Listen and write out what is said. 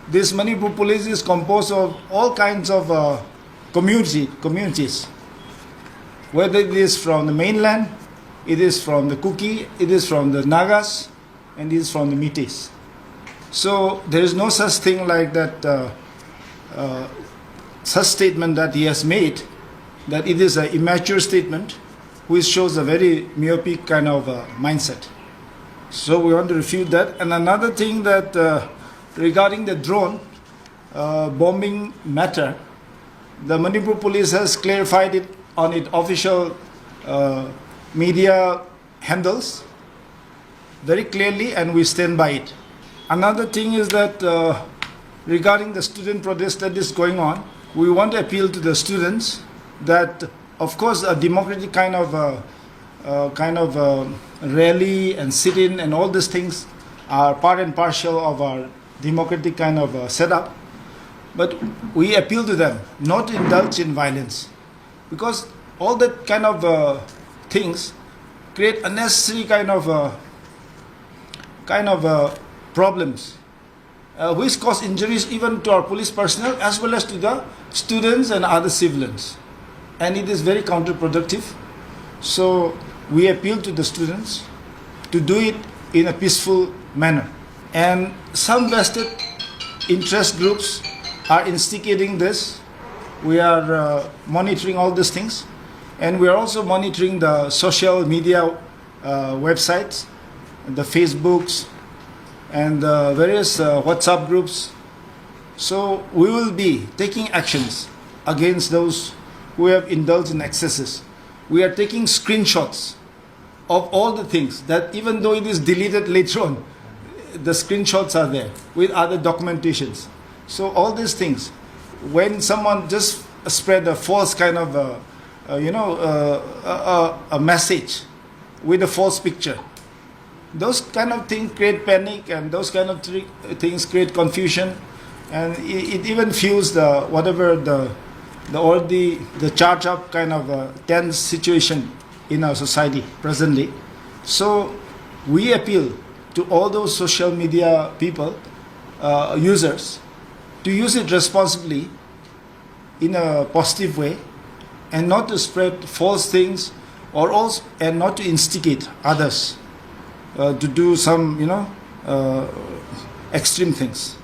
This Manipur Police is composed of all kinds of communities, whether it is from the mainland, it is from the Kuki, it is from the Nagas, and it is from the Metis. So there is no such thing like that, such statement that he has made, that it is an immature statement, which shows a very myopic kind of mindset. So we want to refute that. And another thing that regarding the drone bombing matter, the Manipur Police has clarified it on its official media handles very clearly, and we stand by it. Another thing is that regarding the student protest that is going on, we want to appeal to the students that, of course, a democratic kind of rally and sit-in and all these things are part and parcel of our democratic kind of setup. But we appeal to them not to indulge in violence, because all that kind of things create unnecessary kind of problems, which cause injuries even to our police personnel as well as to the students and other civilians. And it is very counterproductive. So we appeal to the students to do it in a peaceful manner. And some vested interest groups are instigating this. We are monitoring all these things. And we are also monitoring the social media websites, the Facebooks, and various WhatsApp groups. So we will be taking actions against those who have indulged in excesses. We are taking screenshots of all the things that, even though it is deleted later on, the screenshots are there with other documentations. So all these things, when someone just spread a false kind of a message with a false picture, those kind of things create panic, and those kind of things create confusion, and it even fuels the charge up kind of tense situation in our society presently. So we appeal to all those social media people, users, to use it responsibly in a positive way, and not to spread false things, and not to instigate others to do some extreme things.